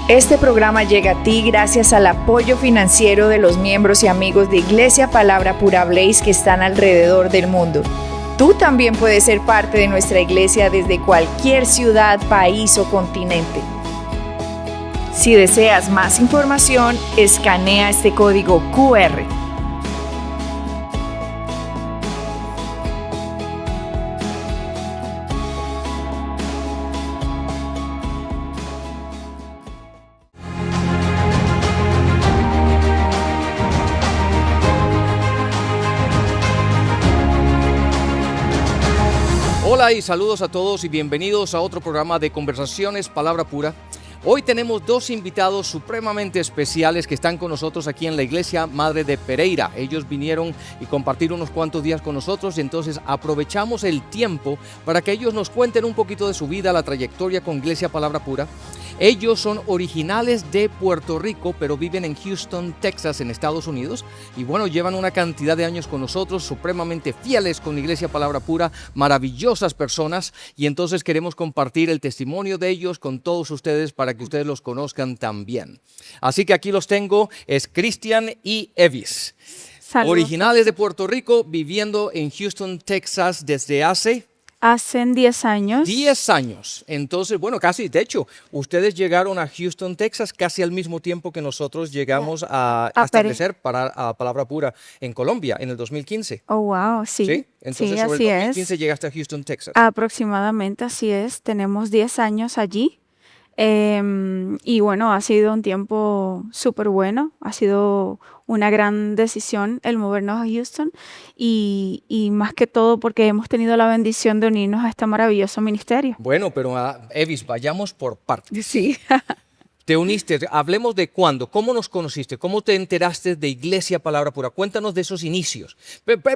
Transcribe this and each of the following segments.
Este programa llega a ti gracias al apoyo financiero de los miembros y amigos de Iglesia Palabra Pura Blaze que están alrededor del mundo. Tú también puedes ser parte de nuestra iglesia desde cualquier ciudad, país o continente. Si deseas más información, escanea este código QR. Hola y saludos a todos y bienvenidos a otro programa de Conversaciones Palabra Pura. Hoy tenemos dos invitados supremamente especiales que están con nosotros aquí en la Iglesia Madre de Pereira. Ellos vinieron y compartieron unos cuantos días con nosotros y entonces aprovechamos el tiempo para que ellos nos cuenten un poquito de su vida, la trayectoria con Iglesia Palabra Pura. Ellos son originales de Puerto Rico, pero viven en Houston, Texas, en Estados Unidos. Y bueno, llevan una cantidad de años con nosotros, supremamente fieles con Iglesia Palabra Pura, maravillosas personas. Y entonces queremos compartir el testimonio de ellos con todos ustedes para que ustedes los conozcan también. Así que aquí los tengo, es Cristian y Evis. Saludos. Originales de Puerto Rico, viviendo en Houston, Texas desde hace... Hacen 10 años. 10 años. Entonces, bueno, casi, de hecho, ustedes llegaron a Houston, Texas, casi al mismo tiempo que nosotros llegamos a establecer a Palabra Pura en Colombia, en el 2015. Oh, wow, sí. ¿Sí? Entonces, sí, sobre el así 2015 es. llegaste a Houston, Texas. Aproximadamente, así es. Tenemos 10 años allí. Y bueno, ha sido un tiempo súper bueno. Ha sido una gran decisión el movernos a Houston y más que todo porque hemos tenido la bendición de unirnos a este maravilloso ministerio. Bueno, pero Evis, vayamos por partes. Sí. Te uniste, hablemos de cuándo, cómo nos conociste, cómo te enteraste de Iglesia Palabra Pura. Cuéntanos de esos inicios.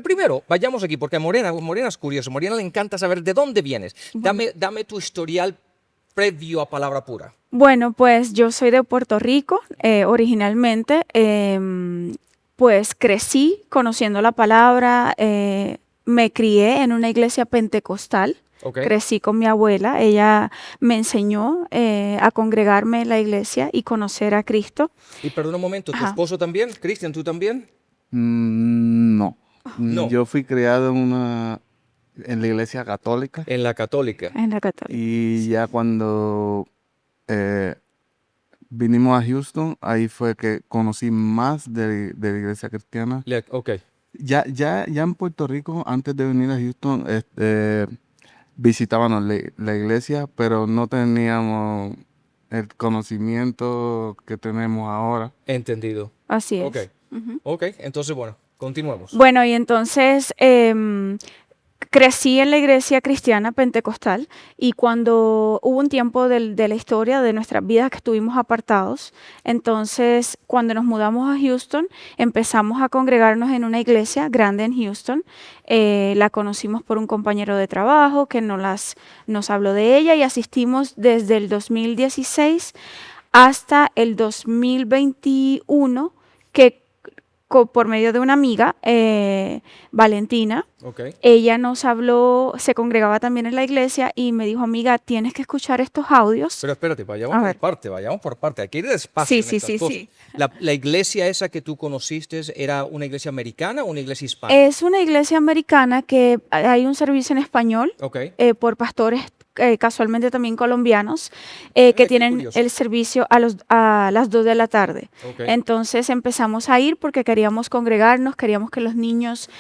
Primero, vayamos aquí, porque a Morena es curioso. A Morena le encanta saber de dónde vienes. Dame tu historial previo a Palabra Pura. Bueno, pues yo soy de Puerto Rico originalmente. Pues crecí conociendo la palabra, me crié en una iglesia pentecostal. Okay. Crecí con mi abuela, ella me enseñó a congregarme en la iglesia y conocer a Cristo. Y perdón un momento, ¿tu Ajá. esposo también? Cristian, ¿tú también? No. No. Yo fui criado en la iglesia católica En la católica. En la católica. y ya cuando vinimos a Houston, ahí fue que conocí más de la iglesia cristiana. Ok. Ya en Puerto Rico, antes de venir a Houston, visitábamos la iglesia, pero no teníamos el conocimiento que tenemos ahora. Entendido. Así es. Ok. Ok, entonces bueno, continuemos. Bueno, y entonces crecí en la iglesia cristiana pentecostal y cuando hubo un tiempo de la historia de nuestras vidas que estuvimos apartados, entonces cuando nos mudamos a Houston empezamos a congregarnos en una iglesia grande en Houston. La conocimos por un compañero de trabajo que nos habló de ella y asistimos desde el 2016 hasta el 2021 que por medio de una amiga, Valentina, Okay. ella nos habló, se congregaba también en la iglesia y me dijo, amiga, tienes que escuchar estos audios. Pero espérate, A vayamos ver. por parte. Hay que ir despacio. Sí, en sí, estas sí, cosas. sí. La iglesia esa que tú conociste, ¿era una iglesia americana o una iglesia hispana? Es una iglesia americana que hay un servicio en español Ok. por pastores casualmente también colombianos Qué que tienen curioso. el servicio a las 2 de la tarde. Ok. Entonces empezamos a ir porque queríamos congregarnos, queríamos que los niños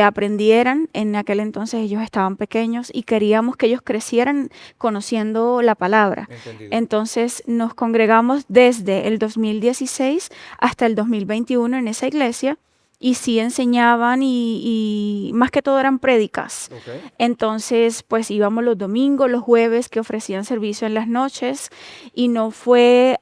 aprendieran. En aquel entonces ellos estaban pequeños y queríamos que ellos crecieran conociendo la palabra. Entendido. Entonces nos congregamos desde el 2016 hasta el 2021 en esa iglesia. Y sí enseñaban y más que todo eran prédicas. Ok. Entonces, pues íbamos los domingos, los jueves que ofrecían servicio en las noches y no fue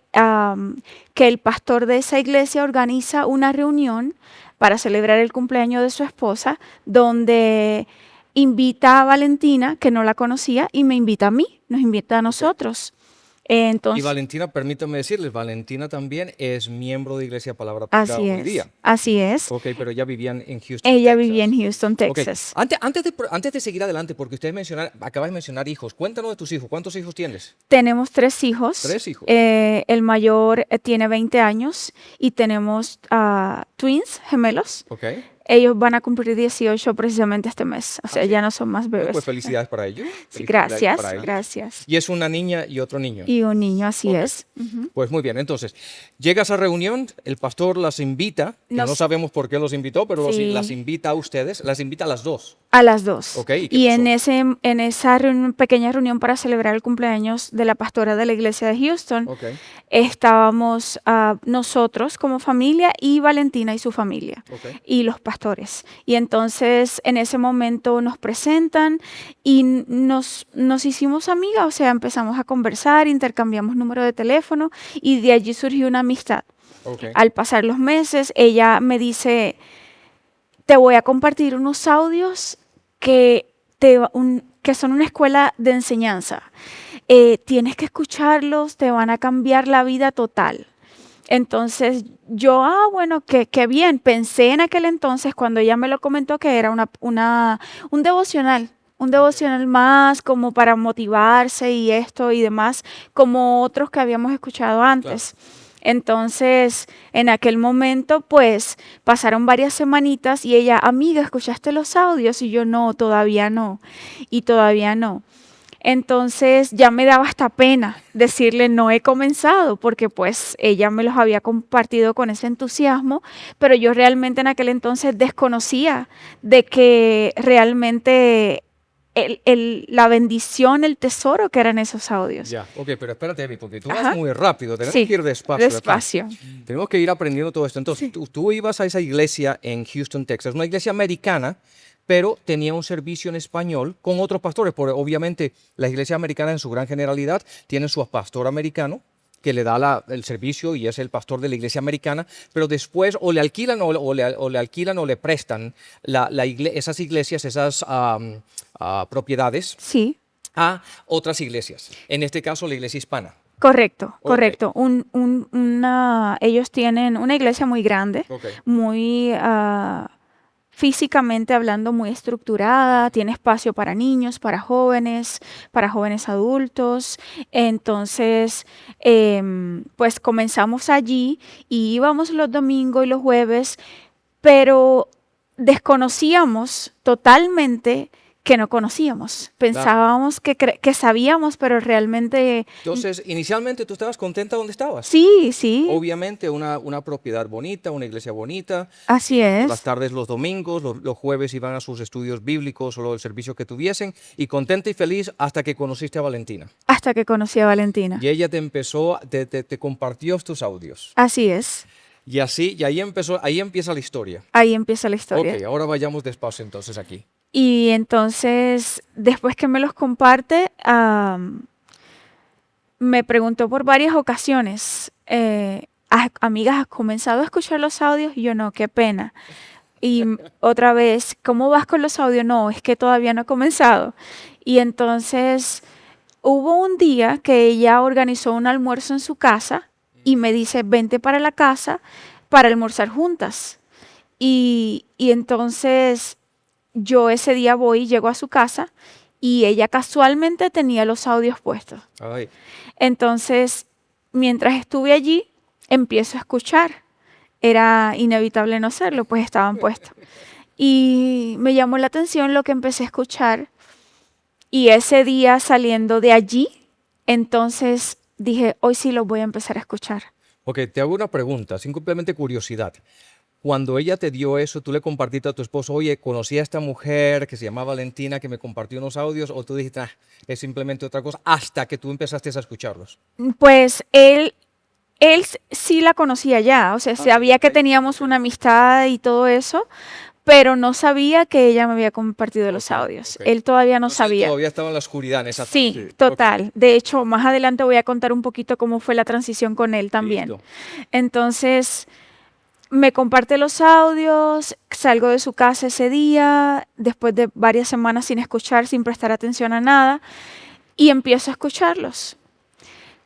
que el pastor de esa iglesia organiza una reunión para celebrar el cumpleaños de su esposa donde invita a Valentina, que no la conocía, y me invita a mí, nos invita a nosotros. Y Entonces, Valentina, permítame decirles, Valentina también es miembro de Iglesia Palabra Pura hoy día. así es. Ok, pero ya vivían en Houston, Ella Texas. vivía en Houston, Ok, Texas. antes de seguir adelante, porque acabas de mencionar hijos, cuéntanos de tus hijos. ¿Cuántos hijos tienes? Tenemos 3 hijos. 3 hijos. El mayor tiene 20 años y tenemos twins, gemelos. Ok. Ellos van a cumplir 18 precisamente este mes. O sea, sí. ya no son más Bueno, bebés. pues felicidades para ellos. Sí, Felicidades gracias, para ellos. gracias. Y es una niña y otro niño. Y un niño, así Ok. es. Ujú. Pues muy bien, entonces, llega a esa reunión, el pastor las invita, que no Nos- sabemos por qué los invitó, pero Sí. las invita a ustedes, las invita a las dos. A las 2. Ok, ¿y qué Y pasó? en esa pequeña reunión para celebrar el cumpleaños de la pastora de la iglesia de Houston, Ok, estábamos nosotros como familia y Valentina y su familia ok. y los pastores. Y entonces en ese momento nos presentan y nos hicimos amigas, o sea, empezamos a conversar, intercambiamos número de teléfono y de allí surgió una amistad. Ok. Al pasar los meses, ella me dice, te voy a compartir unos audios que son una escuela de enseñanza. Tienes que escucharlos, te van a cambiar la vida total. Entonces yo, bueno, qué bien. Pensé en aquel entonces cuando ella me lo comentó que era un devocional más como para motivarse y esto y demás, como otros que habíamos escuchado antes. Entonces, en aquel momento, pues, pasaron varias semanitas y ella, amiga, ¿escuchaste los audios? Y yo, no, todavía no. Y todavía no. Entonces ya me daba hasta pena decirle no he comenzado porque pues ella me los había compartido con ese entusiasmo, pero yo realmente en aquel entonces desconocía de que realmente la bendición, el tesoro que eran esos audios. Ya, ok, pero espérate, Emi, porque tú Ajá. vas muy rápido, tenemos Sí, que ir despacio. aquí. despacio. Tenemos que ir aprendiendo todo esto. Entonces, tú ibas a esa iglesia en Houston, Texas, una iglesia americana, pero tenía un servicio en español con otros pastores, porque obviamente la iglesia americana en su gran generalidad tiene su pastor americano que le da el servicio y es el pastor de la iglesia americana, pero después o le alquilan o le alquilan o le prestan esas iglesias, esas propiedades Sí, a otras iglesias, en este caso la iglesia hispana. correcto, Ok. correcto. Ellos tienen una iglesia muy grande, Ok. muy físicamente hablando muy estructurada, tiene espacio para niños, para jóvenes adultos. Entonces, pues comenzamos allí y íbamos los domingos y los jueves, pero desconocíamos totalmente que no conocíamos. Pensábamos que sabíamos, pero realmente Entonces, inicialmente tú estabas contenta donde estabas. sí, sí, Obviamente una propiedad bonita, una iglesia bonita. así Las es. tardes, los domingos, los jueves iban a sus estudios bíblicos o el servicio que tuviesen y contenta y feliz hasta que conociste a Valentina. Hasta que conocí a Valentina. Y ella te compartió tus audios. Así es. Y ahí empieza la historia. Ahí empieza la historia. Ok, ahora vayamos despacio entonces aquí. Y entonces, después que me los comparte, me preguntó por varias ocasiones, amigas, ¿has comenzado a escuchar los audios? Y yo, no, qué pena. Y otra vez, ¿cómo vas con los audios? No, es que todavía no he comenzado. Y entonces, hubo un día que ella organizó un almuerzo en su casa y me dice, vente para la casa para almorzar juntas. Y entonces yo ese día llego a su casa y ella casualmente tenía los audios puestos. Ay, Entonces, mientras estuve allí, empiezo a escuchar. Era inevitable no hacerlo, pues estaban puestos. Y me llamó la atención lo que empecé a escuchar. Y ese día saliendo de allí, entonces dije, hoy sí los voy a empezar a escuchar. ok, te hago una pregunta, simplemente curiosidad. Cuando ella te dio eso, tú le compartiste a tu esposo, oye, conocí a esta mujer que se llama Valentina, que me compartió unos audios, o tú dijiste, es simplemente otra cosa, hasta que tú empezaste a escucharlos. Pues él sí la conocía ya, o sea, sabía que teníamos una amistad y todo eso, pero no sabía que ella me había compartido los audios. ok. Él todavía no Entonces, sabía. Todavía estaba en la oscuridad en esa Sí, tarde. total. De hecho, más adelante voy a contar un poquito cómo fue la transición con él también. Listo. Entonces, me comparte los audios, salgo de su casa ese día, después de varias semanas sin escuchar, sin prestar atención a nada, y empiezo a escucharlos.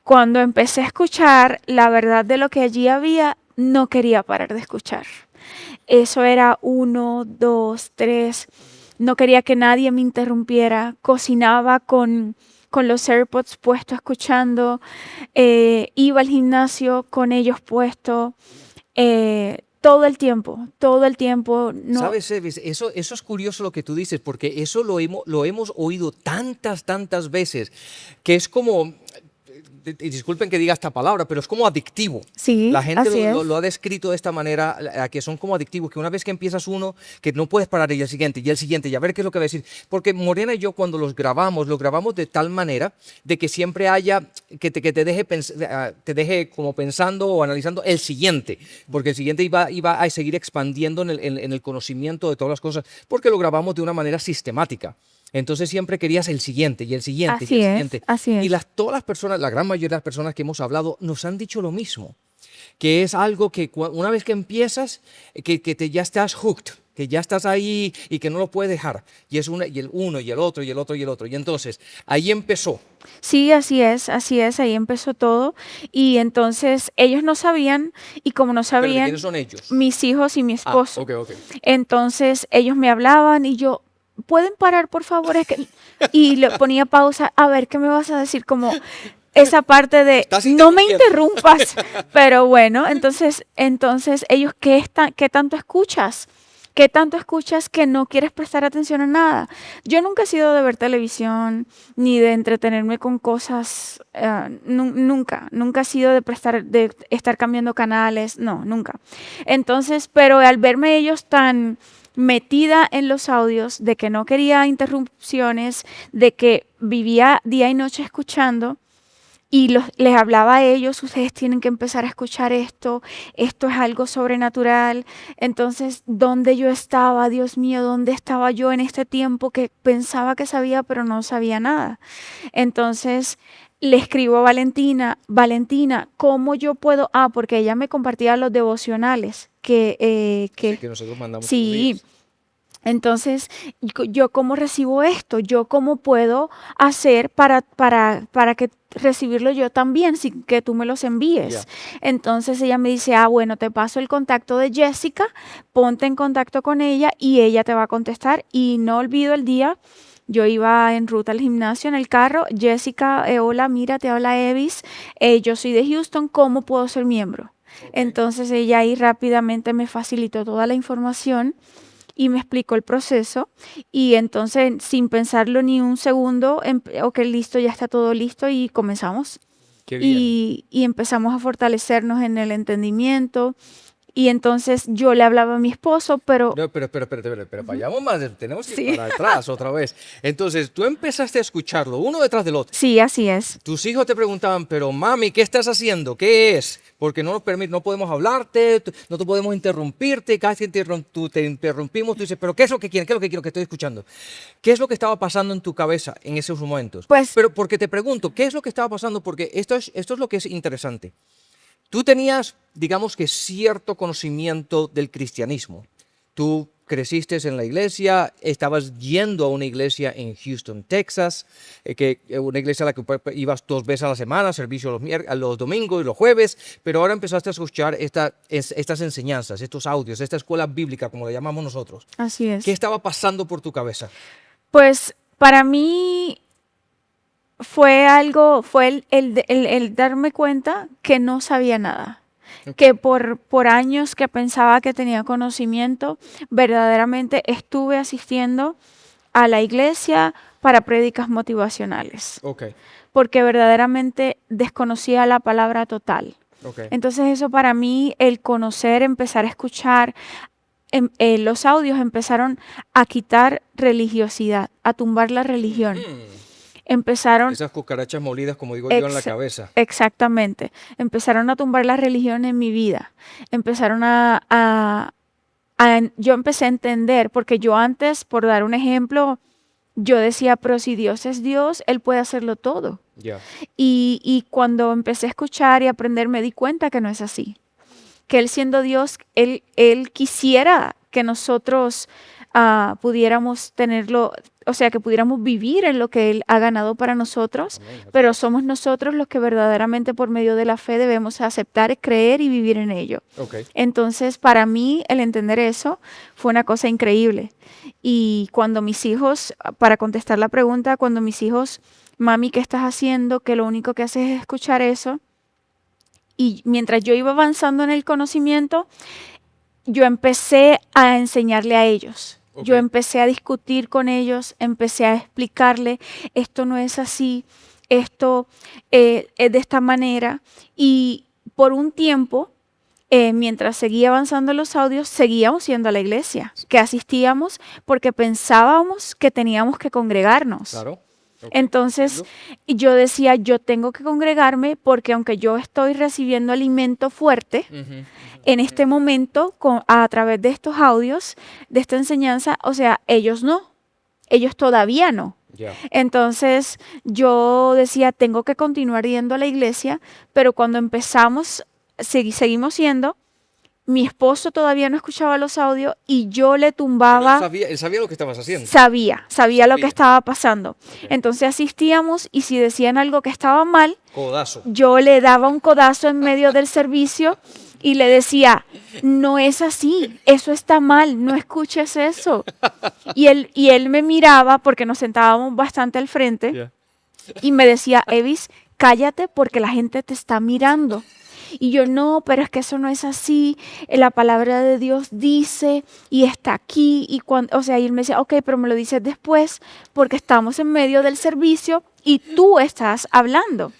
cuando empecé a escuchar la verdad de lo que allí había, no quería parar de escuchar. Eso era 1, 2, 3. No quería que nadie me interrumpiera. Cocinaba con los AirPods puestos escuchando. Iba al gimnasio con ellos puestos. Todo el tiempo, todo el tiempo. No, ¿Sabes, Evis? Eso es curioso lo que tú dices, porque eso lo hemos oído tantas veces, que es como, y disculpen que diga esta palabra, pero es como adictivo. sí, La gente así es. lo ha descrito de esta manera, que son como adictivos, que una vez que empiezas uno, que no puedes parar y el siguiente, y a ver qué es lo que va a decir. Porque Morena y yo cuando lo grabamos de tal manera de que siempre haya, que te deje, te deje como pensando o analizando el siguiente, porque el siguiente iba a seguir expandiendo en el conocimiento de todas las cosas, porque lo grabamos de una manera sistemática. Entonces siempre querías el siguiente y el siguiente y Así el es, siguiente. así es. Y todas las personas, la gran mayoría de las personas que hemos hablado nos han dicho lo mismo, que es algo que una vez que empiezas, ya estás hooked, que ya estás ahí y que no lo puedes dejar. Y es y el uno y el otro y el otro y el otro. Y entonces ahí empezó. Sí, así es, ahí empezó todo. Y entonces ellos no sabían, y como no ¿Pero de sabían, quiénes son ellos? mis hijos y mi esposo. Ok. Entonces ellos me hablaban y yo, ¿pueden parar, por favor? Es que... Y le ponía pausa, a ver, ¿qué me vas a decir? Como esa parte de, Estás no me interrumpiendo. interrumpas. Pero bueno, entonces ellos, ¿qué tanto escuchas? ¿Qué tanto escuchas que no quieres prestar atención a nada? Yo nunca he sido de ver televisión ni de entretenerme con cosas, nunca he sido de estar cambiando canales, no, nunca. Entonces, pero al verme ellos tan metida en los audios, de que no quería interrupciones, de que vivía día y noche escuchando, y les hablaba a ellos, ustedes tienen que empezar a escuchar esto es algo sobrenatural. Entonces, ¿dónde yo estaba? Dios mío, ¿dónde estaba yo en este tiempo que pensaba que sabía, pero no sabía nada? Entonces, le escribo a Valentina, ¿cómo yo puedo? Porque ella me compartía los devocionales Sí, que nosotros mandamos todos los sí. días. Entonces, ¿yo cómo recibo esto? ¿Yo cómo puedo hacer para que recibirlo yo también sin que tú me los envíes? Entonces ella me dice, bueno, te paso el contacto de Jessica, ponte en contacto con ella y ella te va a contestar. Y no olvido el día, yo iba en ruta al gimnasio en el carro, Jessica, hola, mira, te habla Evis, yo soy de Houston, ¿cómo puedo ser miembro? Entonces ella ahí rápidamente me facilitó toda la información y me explicó el proceso, y entonces sin pensarlo ni un segundo, ok, listo, ya está todo listo y comenzamos. Qué bien. Y empezamos a fortalecernos en el entendimiento. Y entonces yo le hablaba a mi esposo, pero No, pero vayamos más, tenemos que ir sí, para atrás otra vez. Entonces, tú empezaste a escucharlo uno detrás del otro. sí, así es. Tus hijos te preguntaban, pero mami, ¿qué estás haciendo? ¿Qué es? Porque no no podemos hablarte, no te podemos interrumpirte, casi te interrumpimos, tú dices, pero ¿qué es lo que quieren? ¿Qué es lo que quiero que estoy escuchando? ¿Qué es lo que estaba pasando en tu cabeza en esos momentos? Pues Pero porque te pregunto, ¿qué es lo que estaba pasando? Porque esto es lo que es interesante. Tú tenías, digamos que cierto conocimiento del cristianismo. Tú creciste en la iglesia, estabas yendo a una iglesia en Houston, Texas, una iglesia a la que ibas 2 veces a la semana, servicio los domingos y los jueves, pero ahora empezaste a escuchar estas enseñanzas, estos audios, esta escuela bíblica, como la llamamos nosotros. así es. ¿Qué estaba pasando por tu cabeza? Pues para mí fue el darme cuenta que no sabía nada. Que por años que pensaba que tenía conocimiento, verdaderamente estuve asistiendo a la iglesia para prédicas motivacionales, Ok, porque verdaderamente desconocía la palabra total. ok. Entonces eso para mí, el conocer, empezar a escuchar, los audios empezaron a quitar religiosidad, a tumbar la religión. Empezaron Esas cucarachas molidas, como digo yo, en la cabeza. Exactamente. Empezaron a tumbar la religión en mi vida. Empezaron yo empecé a entender, porque yo antes, por dar un ejemplo, yo decía, pero si Dios es Dios, Él puede hacerlo todo. Ya. Y cuando empecé a escuchar y aprender, me di cuenta que no es así. Que Él siendo Dios, Él quisiera que nosotros pudiéramos tenerlo, o sea, que pudiéramos vivir en lo que Él ha ganado para nosotros, Amén. pero somos nosotros los que verdaderamente por medio de la fe debemos aceptar, creer y vivir en ello. Ok. Entonces, para mí, el entender eso fue una cosa increíble. Y cuando mis hijos, para contestar la pregunta, cuando mis hijos, mami, ¿qué estás haciendo? Que lo único que haces es escuchar eso. Y mientras yo iba avanzando en el conocimiento, yo empecé a enseñarle a ellos. Ok. Yo empecé a discutir con ellos, empecé a explicarle, esto no es así, esto es de esta manera. Y por un tiempo, mientras seguía avanzando los audios, seguíamos yendo a la iglesia, que asistíamos porque pensábamos que teníamos que congregarnos. Claro. Ok. Entonces yo decía, yo tengo que congregarme porque aunque yo estoy recibiendo alimento fuerte, Ujú. en este momento, a través de estos audios, de esta enseñanza, o sea, ellos no, ellos todavía no. Ya. Entonces yo decía, tengo que continuar yendo a la iglesia, pero cuando empezamos, seguimos yendo, mi esposo todavía no escuchaba los audios y yo le Pero tumbaba. él sabía lo que estabas haciendo. Sabía lo que Sabía. estaba pasando. Entonces asistíamos y si decían algo que estaba mal, Codazo. yo le daba un codazo en medio del servicio y le decía, no es así, eso está mal, no escuches eso. Y él me miraba porque nos sentábamos bastante al frente Ya. y me decía, Evis, cállate porque la gente te está mirando. Y yo, no, pero es que eso no es así, la palabra de Dios dice y está aquí. Y o sea, y él me decía, ok, pero me lo dices después porque estamos en medio del servicio y tú estás hablando.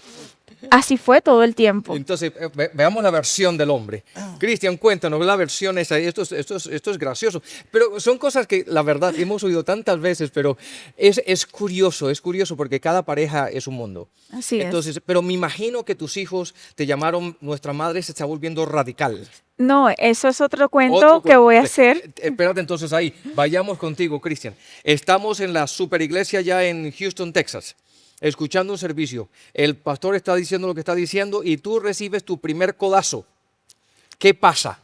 Así fue todo el tiempo. Entonces, veamos la versión del hombre. Cristian, cuéntanos la versión esa. Esto es gracioso. Pero son cosas que, la verdad, hemos oído tantas veces, pero es curioso porque cada pareja es un mundo. Así Entonces, pero me imagino que tus hijos te llamaron, nuestra madre se está volviendo radical. No, eso es otro cuento Otro que voy a cuento. hacer. Espérate entonces ahí. Vayamos contigo, Cristian. Estamos en la superiglesia ya en Houston, Texas, escuchando un servicio. El pastor está diciendo lo que está diciendo y tú recibes tu primer codazo. ¿Qué pasa?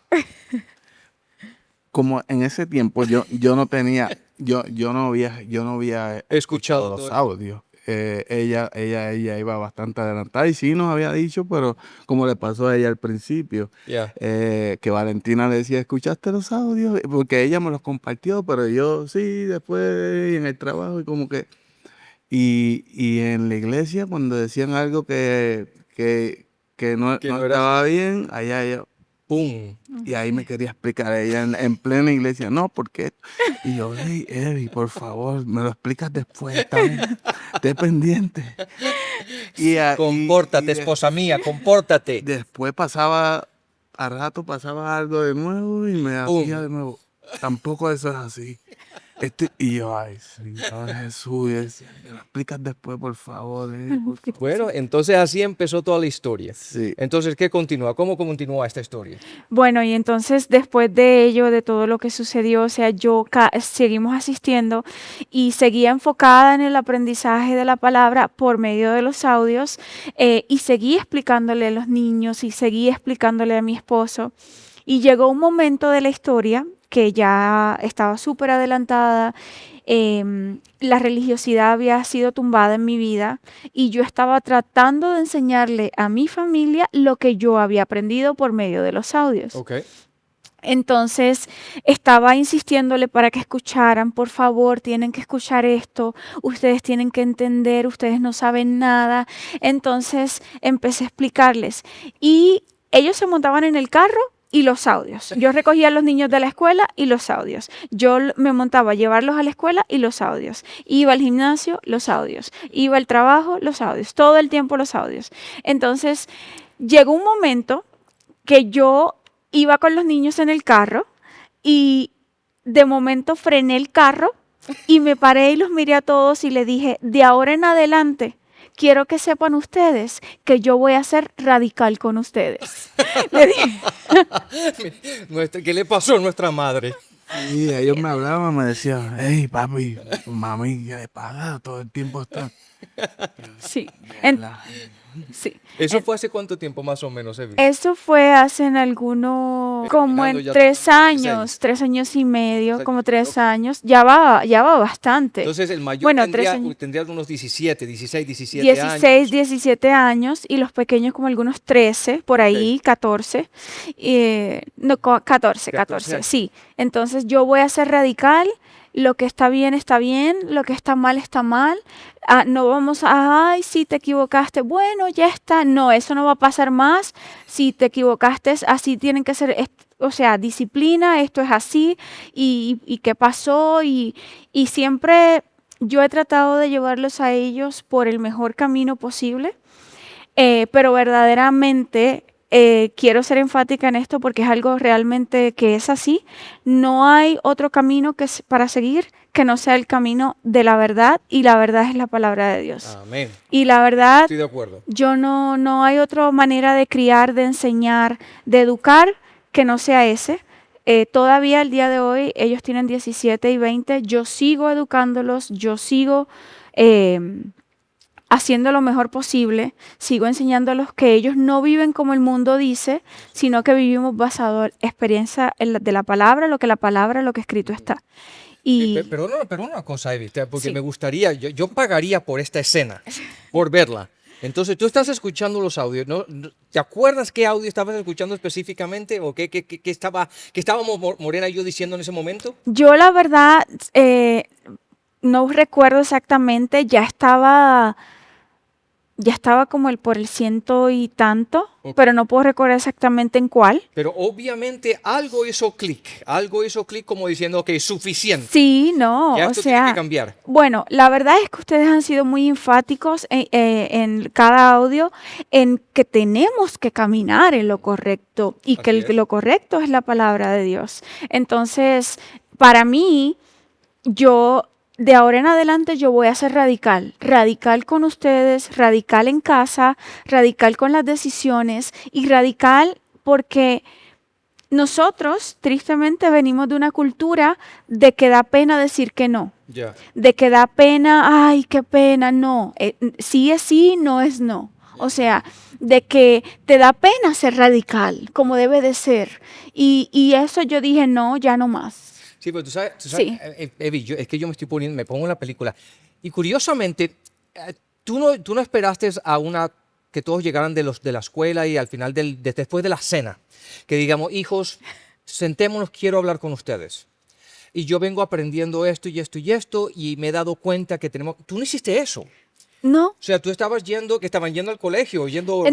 Como en ese tiempo yo no tenía, yo no había Escuchado los todo. audios. Ella iba bastante adelantada y sí nos había dicho, pero como le pasó a ella al principio, Ya. que Valentina le decía, ¿escuchaste los audios? Porque ella me los compartió, pero yo sí, después y en el trabajo y como que... Y en la iglesia cuando decían algo que no Que no era estaba bien, allá yo... ¡Pum! Y ahí me quería explicar ella en plena iglesia, no, porque y yo, hey, Eddie, por favor, me lo explicas después, está bien, esté pendiente. Compórtate, esposa mía, compórtate. Después a rato pasaba algo de nuevo y me hacía de nuevo, tampoco eso es así. Y yo, ay, Señor Jesús, me lo explicas después, por favor. Bueno, entonces así empezó toda la historia. Sí. Entonces, ¿qué continúa? ¿Cómo continúa esta historia? Bueno, y entonces después de ello, de todo lo que sucedió, o sea, seguimos asistiendo y seguía enfocada en el aprendizaje de la palabra por medio de los audios y seguí explicándole a los niños y seguí explicándole a mi esposo. Y llegó un momento de la historia que ya estaba súper adelantada, la religiosidad había sido tumbada en mi vida y yo estaba tratando de enseñarle a mi familia lo que yo había aprendido por medio de los audios. Ok. Entonces estaba insistiéndole para que escucharan, por favor, tienen que escuchar esto, ustedes tienen que entender, ustedes no saben nada. Entonces empecé a explicarles y ellos se montaban en el carro y los audios. Yo recogía a los niños de la escuela y los audios. Yo me montaba a llevarlos a la escuela y los audios. Iba al gimnasio, los audios. Iba al trabajo, los audios. Todo el tiempo los audios. Entonces llegó un momento que yo iba con los niños en el carro y de momento frené el carro y me paré y los miré a todos y le dije, de ahora en adelante, quiero que sepan ustedes que yo voy a ser radical con ustedes. Le dije. ¿Qué le pasó a nuestra madre? Y ellos me hablaban, me decían, hey, papi, mami, ¿qué le pasa? Todo el tiempo está... Sí. Sí. ¿Eso fue hace cuánto tiempo más o menos, Evi? Eso fue hace en algunos, como Terminando en ya 3 años, 16. 3 años y medio, como tres Ok. años. Ya va bastante. Entonces el mayor Bueno, tendría unos 17, 16, 17 16, años. 17 años y los pequeños como algunos 13, por Ok. ahí, 14. No, 14, 14, años. sí. Entonces yo voy a ser radical. Lo que está bien, lo que está mal, está mal. No vamos a, ay, si te equivocaste, bueno, ya está. No, eso no va a pasar más. Si te equivocaste, así tienen que ser, o sea, disciplina, esto es así. ¿Y qué pasó? Y siempre yo he tratado de llevarlos a ellos por el mejor camino posible, pero verdaderamente quiero ser enfática en esto porque es algo realmente que es así. No hay otro camino para seguir que no sea el camino de la verdad y la verdad es la palabra de Dios. Amén. Y la verdad, Estoy de acuerdo. yo no hay otra manera de criar, de enseñar, de educar que no sea ese. Todavía el día de hoy ellos tienen 17 y 20, yo sigo educándolos, yo sigo haciendo lo mejor posible, sigo enseñándolos que ellos no viven como el mundo dice, sino que vivimos basado en experiencia de la palabra, lo que escrito está. Y Pero una cosa, Evi, porque sí. me gustaría, yo pagaría por esta escena, por verla. Entonces, tú estás escuchando los audios, ¿no? ¿Te acuerdas qué audio estabas escuchando específicamente o qué estábamos Morena y yo diciendo en ese momento? Yo la verdad no recuerdo exactamente, ya estaba como por el ciento y tanto, Ok. pero no puedo recordar exactamente en cuál. Pero obviamente algo hizo clic como diciendo, ok, suficiente, Sí, no, ya o esto tiene que sea, cambiar. bueno, la verdad es que ustedes han sido muy enfáticos en cada audio en que tenemos que caminar en lo correcto y que Así es. lo correcto es la palabra de Dios. Entonces, para mí, yo de ahora en adelante yo voy a ser radical, radical con ustedes, radical en casa, radical con las decisiones y radical porque nosotros tristemente venimos de una cultura de que da pena decir que no, Ya. de que da pena, ay, qué pena, no, sí es sí, no es no. O sea, de que te da pena ser radical, como debe de ser. Y eso yo dije, no, ya no más. Sí, pero tú sabes, Sí. Evi, es que yo me pongo en la película. Y curiosamente, tú no esperaste que todos llegaran de la escuela y al final, después de la cena, que digamos, hijos, sentémonos, quiero hablar con ustedes. Y yo vengo aprendiendo esto y esto y esto y me he dado cuenta que tenemos... Tú no hiciste eso. O No, sea, tú estaban yendo al colegio, no,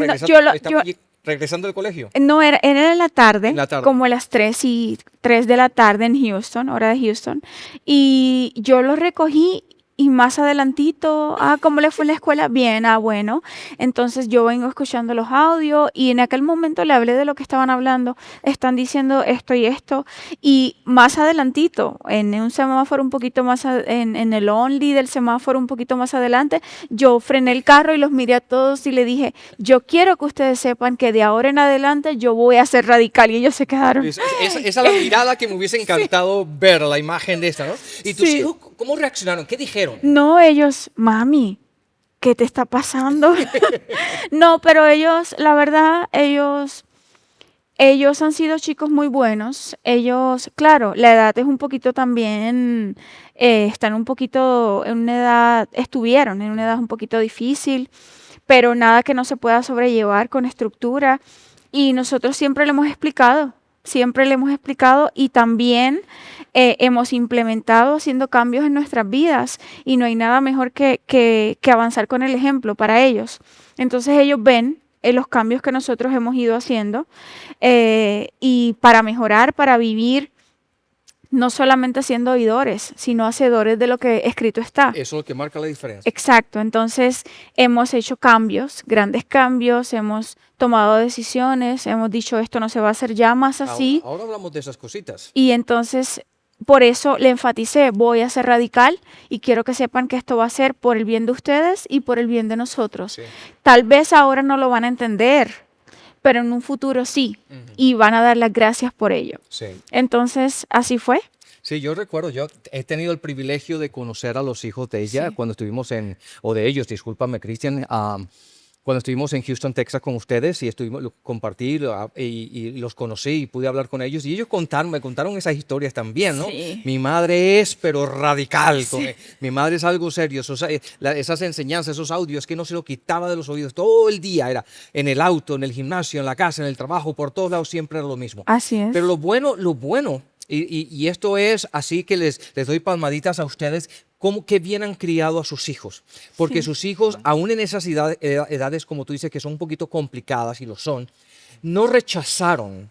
regresando del colegio. no era En la tarde. como las 3 de la tarde en Houston, hora de Houston, y yo los recogí y más adelantito, ¿cómo le fue en la escuela? Bien, bueno. Entonces yo vengo escuchando los audios y en aquel momento le hablé de lo que estaban hablando, están diciendo esto y esto, y más adelantito, en un semáforo un poquito más, en el only del semáforo un poquito más adelante, yo frené el carro y los miré a todos y le dije, yo quiero que ustedes sepan que de ahora en adelante yo voy a ser radical, y ellos se quedaron. Esa es la mirada que me hubiese encantado ver, la imagen de esta, ¿no? ¿Y tus Sí. hijos cómo reaccionaron? ¿Qué dijeron? No, ellos, mami, ¿qué te está pasando? No, pero ellos, la verdad, ellos han sido chicos muy buenos. Ellos, claro, la edad es un poquito también, están un poquito estuvieron en una edad un poquito difícil, pero nada que no se pueda sobrellevar con estructura. Y nosotros siempre le hemos explicado y también hemos implementado haciendo cambios en nuestras vidas y no hay nada mejor que avanzar con el ejemplo para ellos. Entonces ellos ven los cambios que nosotros hemos ido haciendo y para mejorar, para vivir, no solamente siendo oidores, sino hacedores de lo que escrito está. Eso es lo que marca la diferencia. Exacto, entonces hemos hecho cambios, grandes cambios, hemos tomado decisiones, hemos dicho esto no se va a hacer ya más así Ahora hablamos de esas cositas. y entonces por eso le enfaticé, voy a ser radical y quiero que sepan que esto va a ser por el bien de ustedes y por el bien de nosotros. Sí. Tal vez ahora no lo van a entender, pero en un futuro sí, y van a dar las gracias por ello. Sí. Entonces, así fue. Sí, yo recuerdo, yo he tenido el privilegio de conocer a los hijos de ella Sí. cuando estuvimos o de ellos, discúlpame, Cristian, cuando estuvimos en Houston, Texas con ustedes y compartí y los conocí y pude hablar con ellos y ellos me contaron esas historias también, ¿no? Sí. Mi madre es, pero radical. Mi madre es algo serio. Esas enseñanzas, esos audios que no se lo quitaba de los oídos todo el día. Era en el auto, en el gimnasio, en la casa, en el trabajo, por todos lados siempre era lo mismo. Así es. Pero lo bueno, y esto es así que les doy palmaditas a ustedes, como que bien han criado a sus hijos. Porque Sí. sus hijos, aún en esas edades, como tú dices, que son un poquito complicadas, y lo son, no rechazaron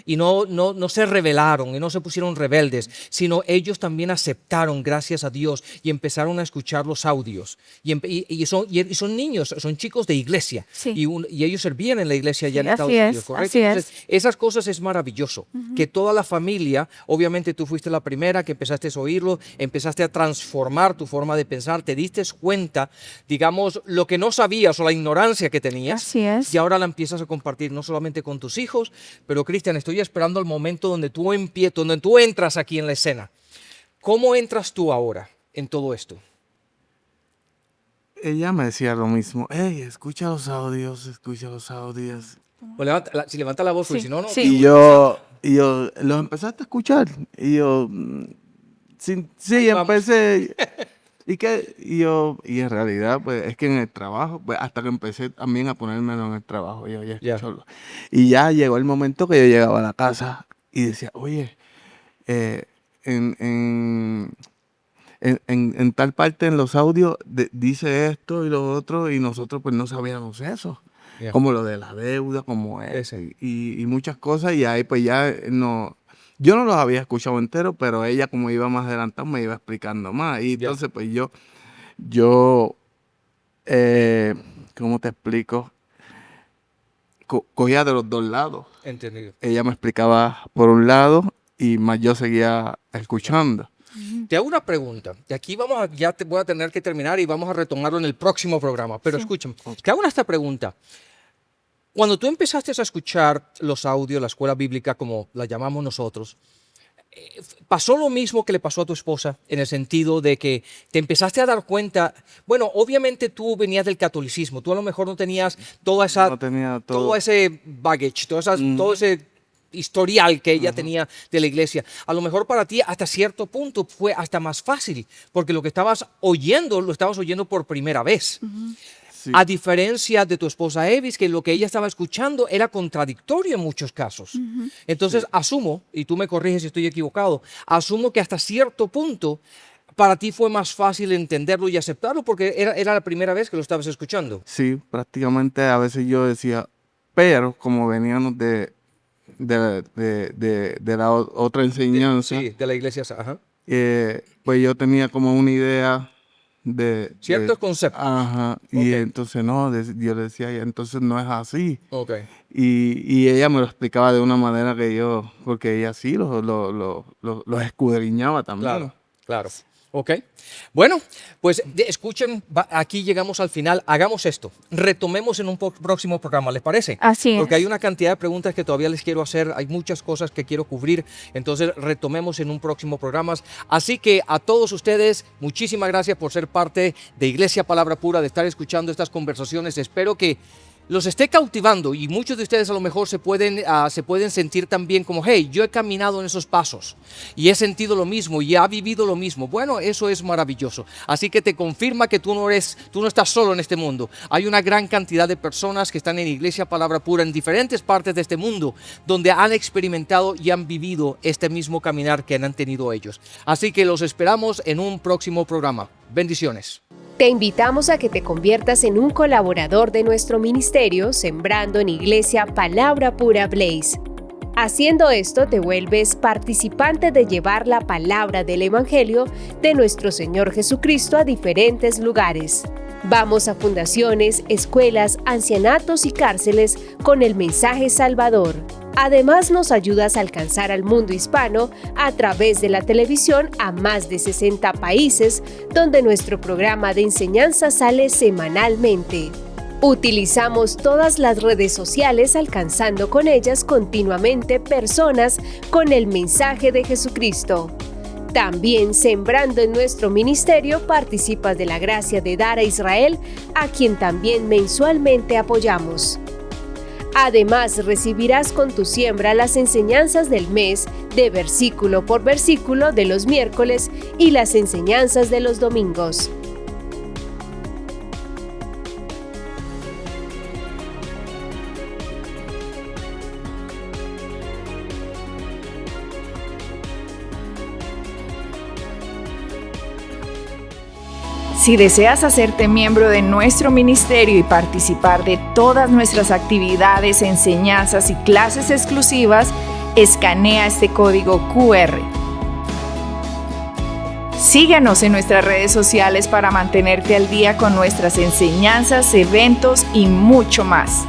y no se rebelaron y no se pusieron rebeldes, sino ellos también aceptaron, gracias a Dios, y empezaron a escuchar los audios. Y son niños, son chicos de iglesia. Sí. Y ellos servían en la iglesia ya en Sí, Estados así Unidos, es, ¿correcto? así es. Entonces, esas cosas es maravilloso, que toda la familia, obviamente tú fuiste la primera que empezaste a oírlo, empezaste a transformar tu forma de pensar, te diste cuenta, digamos, lo que no sabías o la ignorancia que tenías, Así es. y ahora la empiezas a compartir no solamente con tus hijos, pero Cristian, estoy esperando el momento donde tú entras aquí en la escena. ¿Cómo entras tú ahora en todo esto? Ella me decía lo mismo. Hey, escucha los audios. Pues si levanta la voz, porque Sí, si no, no. sí. Y yo los empezaste a escuchar. Y yo, sí, vamos. empecé. Y en realidad, pues es que en el trabajo, pues hasta que empecé también a ponérmelo en el trabajo, yo ya Ya. escucharlo. Y ya llegó el momento que yo llegaba a la casa y decía, oye, en tal parte en los audios dice esto y lo otro, y nosotros pues no sabíamos eso. Ya. Como lo de la deuda, como Ese. y muchas cosas, y ahí pues ya no. Yo no los había escuchado enteros, pero ella, como iba más adelantado, me iba explicando más. Y Ya. entonces, pues yo ¿cómo te explico? Cogía de los dos lados. Entendido. Ella me explicaba por un lado y más yo seguía escuchando. Te hago una pregunta, y aquí ya te voy a tener que terminar y vamos a retomarlo en el próximo programa, pero Sí. escúchame, te hago esta pregunta. Cuando tú empezaste a escuchar los audios, la escuela bíblica, como la llamamos nosotros, ¿pasó lo mismo que le pasó a tu esposa en el sentido de que te empezaste a dar cuenta? Bueno, obviamente tú venías del catolicismo, tú a lo mejor no tenías No tenía todo ese baggage, todo ese historial que ella tenía de la iglesia. A lo mejor para ti hasta cierto punto fue hasta más fácil, porque lo que estabas oyendo, lo estabas oyendo por primera vez. Sí. A diferencia de tu esposa Evis, que lo que ella estaba escuchando era contradictorio en muchos casos. Entonces asumo, y tú me corriges si estoy equivocado, asumo que hasta cierto punto para ti fue más fácil entenderlo y aceptarlo porque era la primera vez que lo estabas escuchando. Sí, prácticamente a veces yo decía, pero como veníamos de la otra enseñanza, Sí, de la iglesia. Ajá. pues yo tenía como una idea de Ciertos conceptos. Ajá, Ok. y entonces no, yo le decía, entonces no es así. Ok. Y ella me lo explicaba de una manera que yo, porque ella sí los escudriñaba también. Claro, claro. Ok. Bueno, pues escuchen, aquí llegamos al final. Hagamos esto. Retomemos en un próximo programa, ¿les parece? Así es. Porque hay una cantidad de preguntas que todavía les quiero hacer. Hay muchas cosas que quiero cubrir. Entonces, retomemos en un próximo programa. Así que a todos ustedes, muchísimas gracias por ser parte de Iglesia Palabra Pura, de estar escuchando estas conversaciones. Espero que los esté cautivando y muchos de ustedes a lo mejor se pueden sentir también como, hey, yo he caminado en esos pasos y he sentido lo mismo y he vivido lo mismo. Bueno, eso es maravilloso. Así que te confirma que tú no estás solo en este mundo. Hay una gran cantidad de personas que están en Iglesia Palabra Pura en diferentes partes de este mundo donde han experimentado y han vivido este mismo caminar que han tenido ellos. Así que los esperamos en un próximo programa. Bendiciones. Te invitamos a que te conviertas en un colaborador de nuestro ministerio Sembrando en Iglesia Palabra Pura Blaze. Haciendo esto te vuelves participante de llevar la palabra del Evangelio de nuestro Señor Jesucristo a diferentes lugares. Vamos a fundaciones, escuelas, ancianatos y cárceles con el mensaje salvador. Además, nos ayudas a alcanzar al mundo hispano a través de la televisión a más de 60 países, donde nuestro programa de enseñanza sale semanalmente. Utilizamos todas las redes sociales, alcanzando con ellas continuamente personas con el mensaje de Jesucristo. También sembrando en nuestro ministerio participas de la gracia de dar a Israel, a quien también mensualmente apoyamos. Además, recibirás con tu siembra las enseñanzas del mes, de versículo por versículo de los miércoles y las enseñanzas de los domingos. Si deseas hacerte miembro de nuestro ministerio y participar de todas nuestras actividades, enseñanzas y clases exclusivas, escanea este código QR. Síguenos en nuestras redes sociales para mantenerte al día con nuestras enseñanzas, eventos y mucho más.